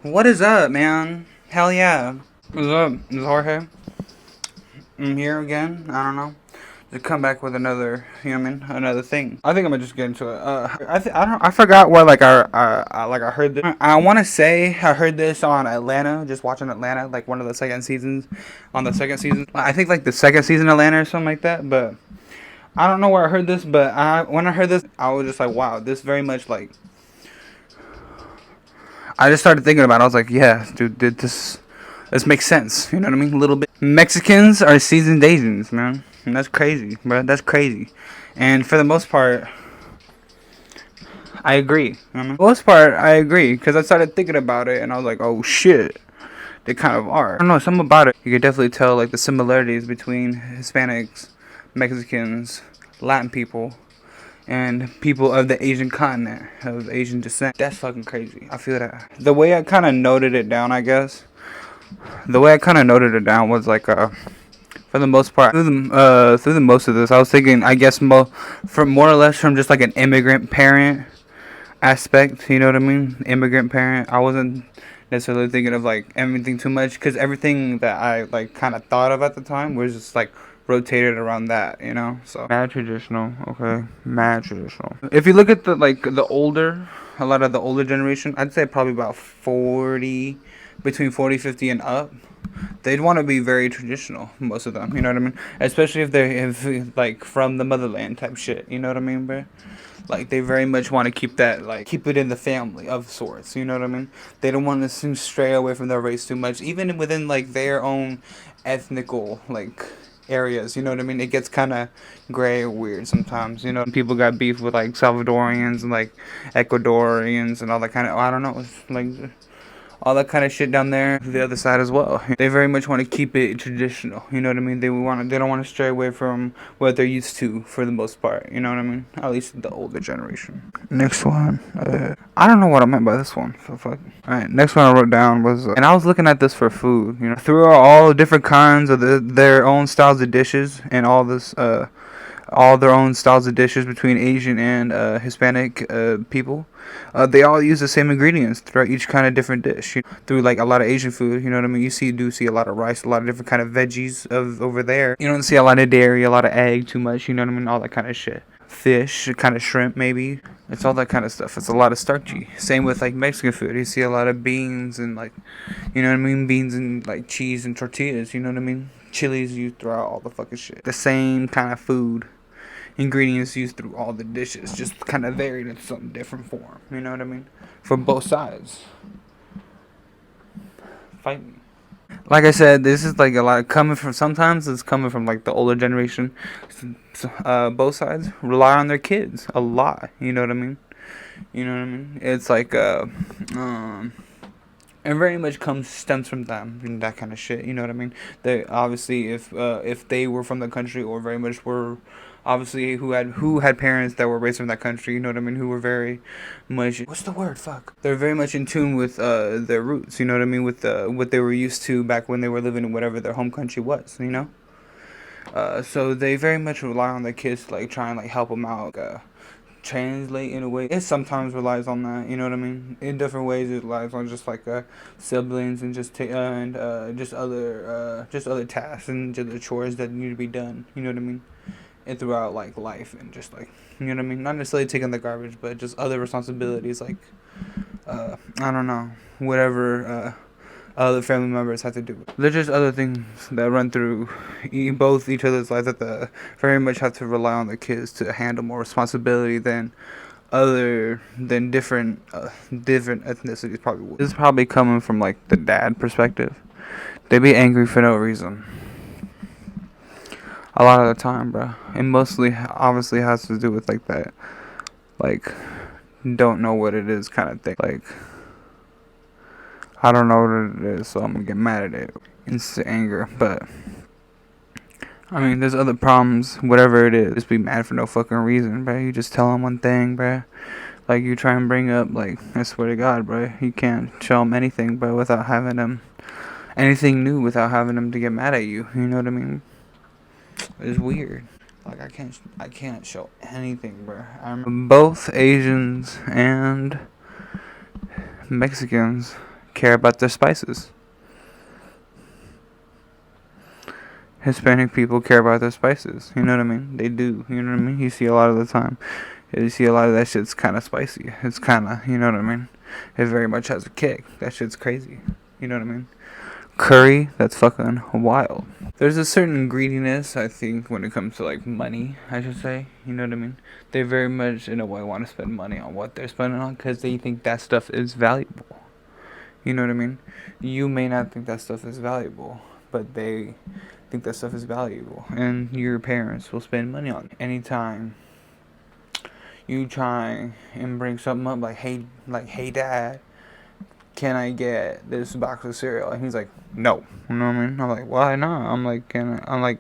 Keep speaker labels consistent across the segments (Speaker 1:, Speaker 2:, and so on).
Speaker 1: What is up, man? Hell yeah. What's up? This is Jorge. I'm here again. I don't know. To come back with another, another thing. I think I'm gonna just get into it. I don't. I forgot where I heard this. I want to say I heard this on Atlanta. Just watching Atlanta, like one of the second seasons. On the second season, I think like the second season of Atlanta or something like that. But I don't know where I heard this. But when I heard this, I was just like, wow, this very much like. I just started thinking about it. I was like, yeah, dude, this makes sense. You know what I mean? A little bit. Mexicans are seasoned Asians, man. And that's crazy, bro. That's crazy. And for the most part, I agree. For the most part, I agree. Because I started thinking about it and I was like, oh shit. They kind of are. I don't know, something about it. You could definitely tell like the similarities between Hispanics, Mexicans, Latin people, and people of the Asian continent, of Asian descent. That's fucking crazy. I feel that. The way I kind of noted it down, I guess, the way I kind of noted it down was like for the most part through the most of this I was thinking I guess from more or less from just like an immigrant parent aspect, you know what I mean, immigrant parent. I wasn't necessarily thinking of like everything too much because everything that I like kind of thought of at the time was just like rotated around that, you know. So mad traditional. Okay, mad traditional. If you look at the like the older, a lot of the older generation, I'd say probably about 40, between 40, 50 and up, they'd want to be very traditional, most of them, you know what I mean, especially if they're like from the motherland type shit, you know what I mean, bro. Like they very much want to keep that, like keep it in the family of sorts, you know what I mean. They don't want to stray away from their race too much, even within like their own ethnical like areas, you know what I mean. It gets kind of gray or weird sometimes, you know. People got beef with like Salvadorians and like Ecuadorians and all that kind of, I don't know, it's like all that kind of shit down there, the other side as well. They very much want to keep it traditional. You know what I mean? They don't want to stray away from what they're used to for the most part. You know what I mean? At least the older generation. Next one. I don't know what I meant by this one. So fuck. All right. Next one I wrote down was, and I was looking at this for food. You know, through all different kinds of their own styles of dishes and all their own styles of dishes between Asian and Hispanic people. They all use the same ingredients throughout each kind of different dish. Through like a lot of Asian food, you know what I mean. Do see a lot of rice, a lot of different kind of veggies of over there. You don't see a lot of dairy, a lot of egg, too much. You know what I mean. All that kind of shit. Fish, kind of shrimp, maybe. It's all that kind of stuff. It's a lot of starchy. Same with like Mexican food. You see a lot of beans and like, you know what I mean, beans and like cheese and tortillas. You know what I mean. Chilies used throughout all the fucking shit. The same kind of food ingredients used through all the dishes, just kind of varied in some different form. You know what I mean? For both sides. Fight me. Like I said, this is like a lot coming from. Sometimes it's coming from like the older generation. Both sides rely on their kids a lot. You know what I mean? You know what I mean? It's like and very much stems from them and that kind of shit. You know what I mean? They obviously, if they were from the country or very much were, obviously who had parents that were raised from that country. You know what I mean? Who were very much, what's the word? Fuck. They're very much in tune with their roots. You know what I mean? With what they were used to back when they were living in whatever their home country was. You know. So they very much rely on their kids to like try and like help them out. Translate in a way. It sometimes relies on that, you know what I mean. In different ways, it relies on just like siblings and just other tasks and just the chores that need to be done. You know what I mean. And throughout like life and just like, you know what I mean. Not necessarily taking the garbage, but just other responsibilities like I don't know, whatever other family members have to do. There's just other things that run through both each other's lives that very much have to rely on their kids to handle more responsibility than different ethnicities probably would. This is probably coming from like the dad perspective. They be angry for no reason. A lot of the time, bro. It mostly obviously has to do with like that, like, don't know what it is kind of thing. Like, I don't know what it is, so I'm gonna get mad at it. Instant anger, but I mean, there's other problems. Whatever it is, just be mad for no fucking reason, bro. You just tell them one thing, bro. Like you try and bring up, like, I swear to God, bro, you can't show them anything, bro, without having them anything new, without having them to get mad at you. You know what I mean? It's weird. Like I can't show anything, bro. I remember both Asians and Mexicans care about their spices. Hispanic people care about their spices. You know what I mean? They do. You know what I mean? You see a lot of the time. You see a lot of that shit's kind of spicy. It's kind of, you know what I mean? It very much has a kick. That shit's crazy. You know what I mean? Curry, that's fucking wild. There's a certain greediness, I think, when it comes to like money, I should say. You know what I mean? They very much, in a way, want to spend money on what they're spending on because they think that stuff is valuable. You know what I mean? You may not think that stuff is valuable, but they think that stuff is valuable. And your parents will spend money on it. Anytime you try and bring something up hey dad, can I get this box of cereal? And he's like, no. You know what I mean? I'm like, why not? I'm like,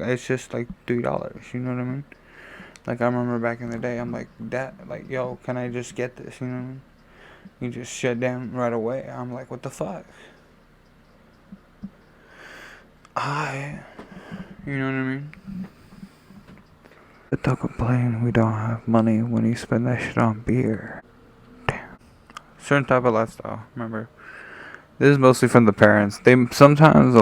Speaker 1: it's just like $3. You know what I mean? Like, I remember back in the day, I'm like, Dad, like, yo, can I just get this? You know what I mean? He just shut down right away. I'm like, what the fuck? You know what I mean? But don't complain we don't have money when you spend that shit on beer. Damn. Certain type of lifestyle, remember? This is mostly from the parents. Sometimes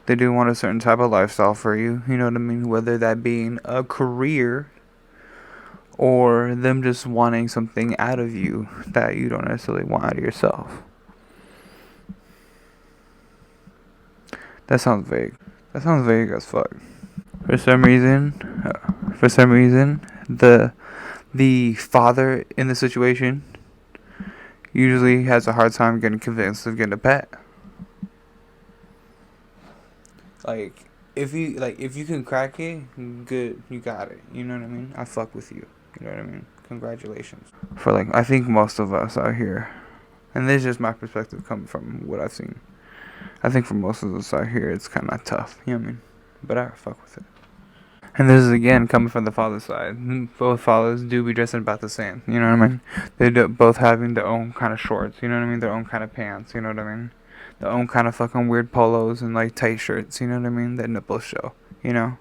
Speaker 1: they do want a certain type of lifestyle for you. You know what I mean? Whether that being a career or them just wanting something out of you that you don't necessarily want out of yourself. That sounds vague. That sounds vague as fuck. For some reason, the father in the situation usually has a hard time getting convinced of getting a pet. Like, if you can crack it, good, you got it. You know what I mean? I fuck with you. You know what I mean? Congratulations. For like, I think most of us out here, and this is just my perspective coming from what I've seen. I think for most of us out here, it's kind of tough. You know what I mean? But I fuck with it. And this is again coming from the father's side. Both fathers do be dressing about the same. You know what I mean? They do both having their own kind of shorts. You know what I mean? Their own kind of pants. You know what I mean? Their own kind of fucking weird polos and like tight shirts. You know what I mean? That nipples show. You know?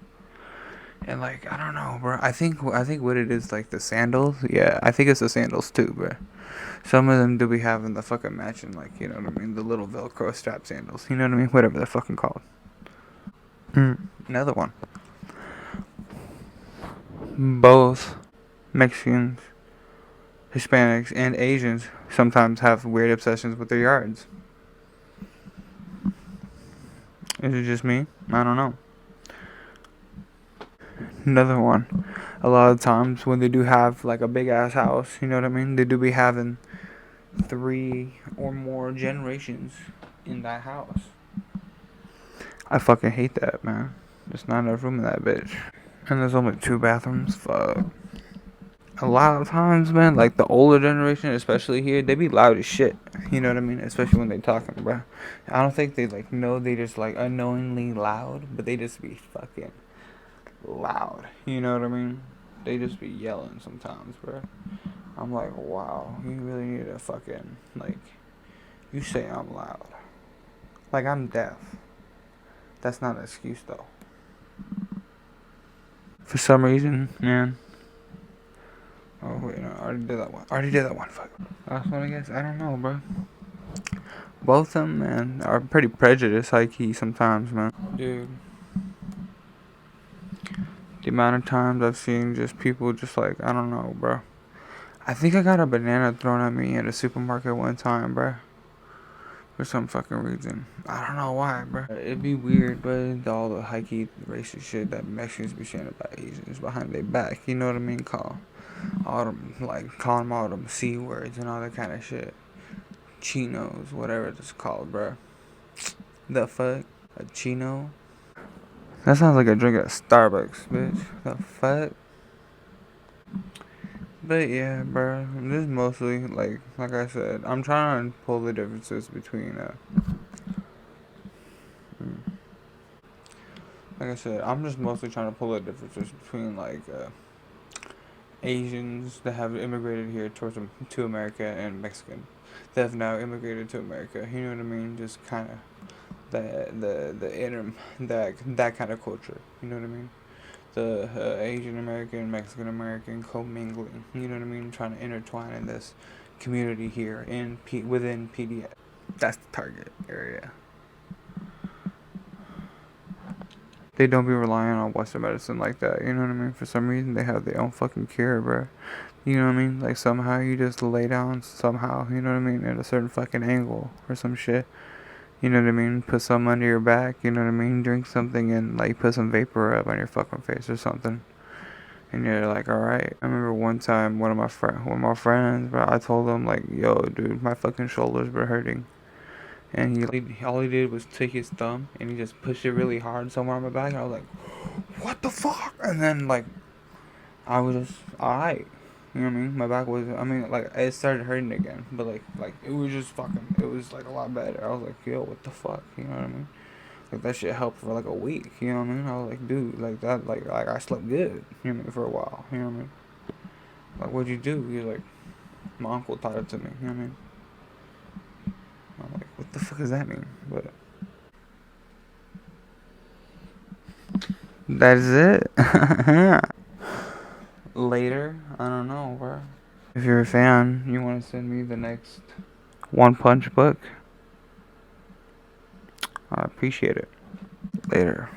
Speaker 1: And like, I don't know, bro. I think what it is, like the sandals. Yeah, I think it's the sandals too, bro. Some of them do be having the fucking matching, like, you know what I mean? The little Velcro strap sandals. You know what I mean? Whatever they're fucking called. Another one. Both Mexicans, Hispanics, and Asians sometimes have weird obsessions with their yards. Is it just me? I don't know. Another one. A lot of times when they do have like a big ass house, you know what I mean? They do be having 3 or more generations in that house. I fucking hate that, man. There's not enough room in that bitch. And there's only 2 bathrooms. Fuck. A lot of times, man, like the older generation, especially here, they be loud as shit. You know what I mean? Especially when they talking, bro. I don't think they like know they just like unknowingly loud, but they just be fucking loud. You know what I mean? They just be yelling sometimes, bro. I'm like, wow, you really need to fucking like. You say I'm loud, like I'm deaf. That's not an excuse though. For some reason, man. Oh wait, no, I already did that one. Fuck. Last one, I guess. I don't know, bro. Both of them, man, are pretty prejudiced, high key sometimes, man. Dude, the amount of times I've seen just people just like, I don't know, bro. I think I got a banana thrown at me at a supermarket one time, bro. For some fucking reason. I don't know why, bro. It'd be weird, but all the high key racist shit that Mexicans be saying about Asians behind their back, you know what I mean? Calling them all them C words and all that kind of shit. Chinos, whatever it's called, bro. The fuck? A chino? That sounds like a drink at Starbucks, bitch. The fuck? But yeah, bro. This is mostly, like I said, I'm trying to pull the differences between, like I said, I'm just mostly trying to pull the differences between, like, Asians that have immigrated here to America and Mexican that have now immigrated to America. You know what I mean? Just kind of that kind of culture. You know what I mean? The Asian American, Mexican American commingling. You know what I mean? Trying to intertwine in this community here within PDX. That's the target area. They don't be relying on Western medicine like that, you know what I mean? For some reason, they have their own fucking cure, bro. You know what I mean? Like, somehow you just lay down, somehow, you know what I mean? At a certain fucking angle or some shit. You know what I mean? Put some under your back, you know what I mean? Drink something and, like, put some vapor up on your fucking face or something. And you're like, alright. I remember one time, one of my friends, bro, I told him, like, yo, dude, my fucking shoulders were hurting. And all he did was take his thumb and he just pushed it really hard somewhere on my back. And I was like, what the fuck? And then, like, I was just alright. You know what I mean? My back was, I mean, like, it started hurting again. But, like it was just fucking, it was, like, a lot better. I was like, yo, what the fuck? You know what I mean? Like, that shit helped for, like, a week. You know what I mean? I was like, dude, like, that, like I slept good. You know what I mean? For a while. You know what I mean? Like, what'd you do? He's like, my uncle taught it to me. You know what I mean? I'm like, what the fuck does that mean? But that is it. Later, I don't know, bro. If you're a fan, you want to send me the next One Punch book, I appreciate it. Later.